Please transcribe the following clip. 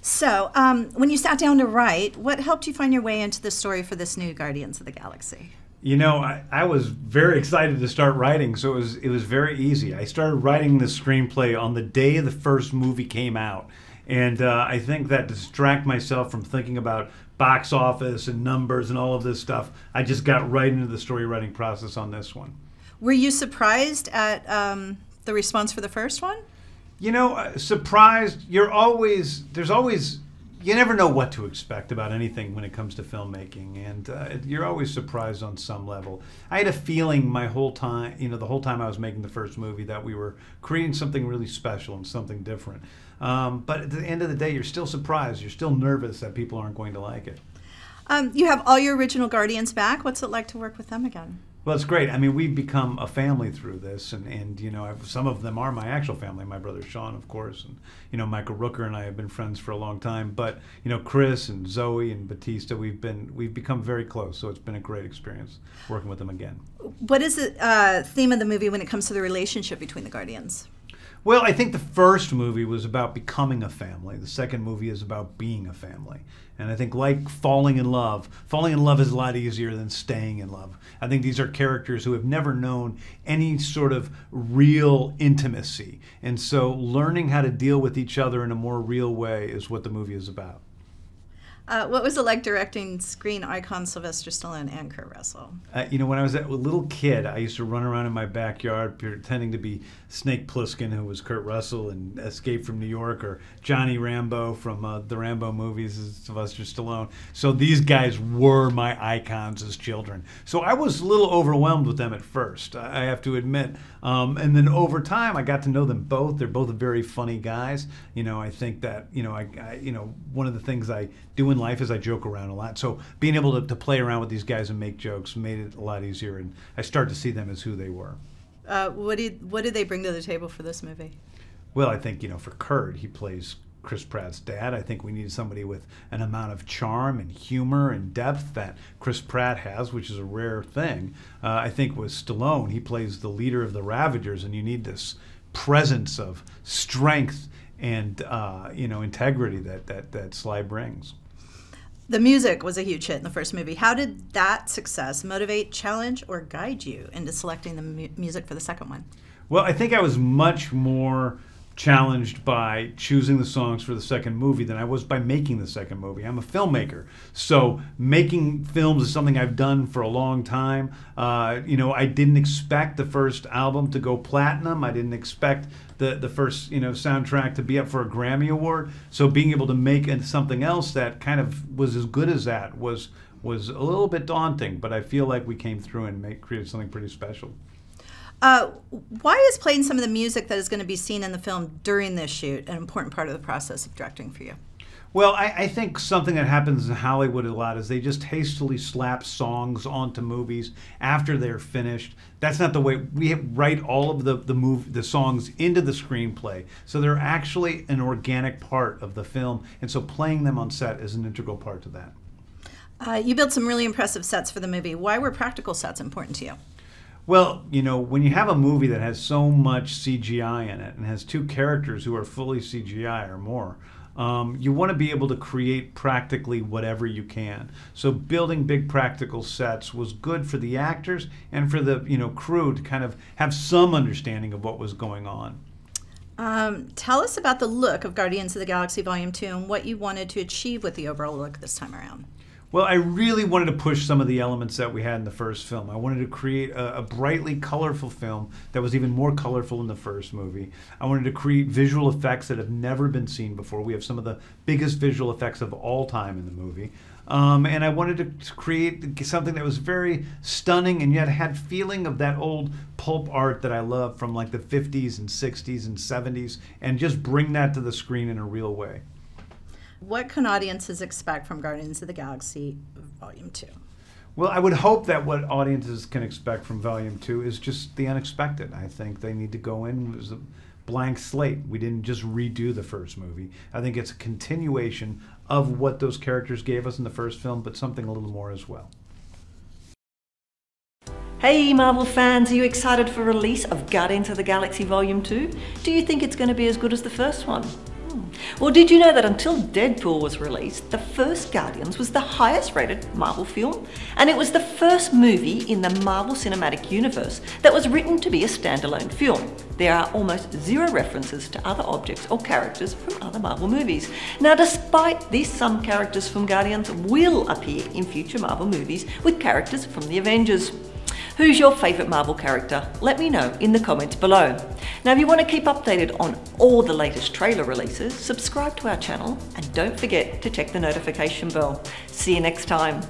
So, when you sat down to write, what helped you find your way into the story for this new Guardians of the Galaxy? You know, I was very excited to start writing, so it was very easy. I started writing the screenplay on the day the first movie came out, and I think that to distract myself from thinking about box office and numbers and all of this stuff, I just got right into the story writing process on this one. Were you surprised at the response for the first one? You know, surprised, there's always, you never know what to expect about anything when it comes to filmmaking, and you're always surprised on some level. I had a feeling my whole time, the whole time I was making the first movie, that we were creating something really special and something different. But at the end of the day, you're still surprised. You're still nervous that people aren't going to like it. You have all your original Guardians back. What's it like to work with them again? Well, it's great. I mean, we've become a family through this, and some of them are my actual family. My brother Sean, of course, and Michael Rooker and I have been friends for a long time. But Chris and Zoe and Batista, we've become very close. So it's been a great experience working with them again. What is the theme of the movie when it comes to the relationship between the Guardians? Well, I think the first movie was about becoming a family. The second movie is about being a family. And I think, like falling in love is a lot easier than staying in love. I think these are characters who have never known any sort of real intimacy. And so learning how to deal with each other in a more real way is what the movie is about. What was it like directing screen icon Sylvester Stallone and Kurt Russell? When I was a little kid, I used to run around in my backyard pretending to be Snake Plissken, who was Kurt Russell in Escape from New York, or Johnny Rambo from the Rambo movies as Sylvester Stallone. So these guys were my icons as children. So I was a little overwhelmed with them at first, I have to admit. And then over time, I got to know them both. They're both very funny guys. I think that, one of the things I do in life is I joke around a lot. So being able to play around with these guys and make jokes made it a lot easier, and I start to see them as who they were. What did they bring to the table for this movie? Well, I think, for Kurt, he plays Chris Pratt's dad. I think we needed somebody with an amount of charm and humor and depth that Chris Pratt has, which is a rare thing. I think with Stallone, he plays the leader of the Ravagers, and you need this presence of strength and integrity that Sly brings. The music was a huge hit in the first movie. How did that success motivate, challenge, or guide you into selecting the music for the second one? Well, I think I was much more challenged by choosing the songs for the second movie than I was by making the second movie. I'm a filmmaker, so making films is something I've done for a long time. I didn't expect the first album to go platinum. I didn't expect the first soundtrack to be up for a Grammy Award. So being able to make something else that kind of was as good as that was a little bit daunting. But I feel like we came through and created something pretty special. Why is playing some of the music that is going to be seen in the film during this shoot an important part of the process of directing for you? Well, I think something that happens in Hollywood a lot is they just hastily slap songs onto movies after they're finished. That's not the way we write all of the songs into the screenplay. So they're actually an organic part of the film, and so playing them on set is an integral part to that. You built some really impressive sets for the movie. Why were practical sets important to you? Well, when you have a movie that has so much CGI in it and has two characters who are fully CGI or more, you want to be able to create practically whatever you can. So building big practical sets was good for the actors and for the crew to kind of have some understanding of what was going on. Tell us about the look of Guardians of the Galaxy Volume 2 and what you wanted to achieve with the overall look this time around. Well, I really wanted to push some of the elements that we had in the first film. I wanted to create a brightly colorful film that was even more colorful in the first movie. I wanted to create visual effects that have never been seen before. We have some of the biggest visual effects of all time in the movie. And I wanted to create something that was very stunning and yet had feeling of that old pulp art that I love from like the 50s and 60s and 70s, and just bring that to the screen in a real way. What can audiences expect from Guardians of the Galaxy Volume 2? Well, I would hope that what audiences can expect from Volume 2 is just the unexpected. I think they need to go in as a blank slate. We didn't just redo the first movie. I think it's a continuation of what those characters gave us in the first film, but something a little more as well. Hey Marvel fans, are you excited for release of Guardians of the Galaxy Volume 2? Do you think it's going to be as good as the first one? Well, did you know that until Deadpool was released, the first Guardians was the highest rated Marvel film? And it was the first movie in the Marvel Cinematic Universe that was written to be a standalone film. There are almost zero references to other objects or characters from other Marvel movies. Now, despite this, some characters from Guardians will appear in future Marvel movies with characters from the Avengers. Who's your favourite Marvel character? Let me know in the comments below. Now, if you want to keep updated on all the latest trailer releases, subscribe to our channel and don't forget to check the notification bell. See you next time.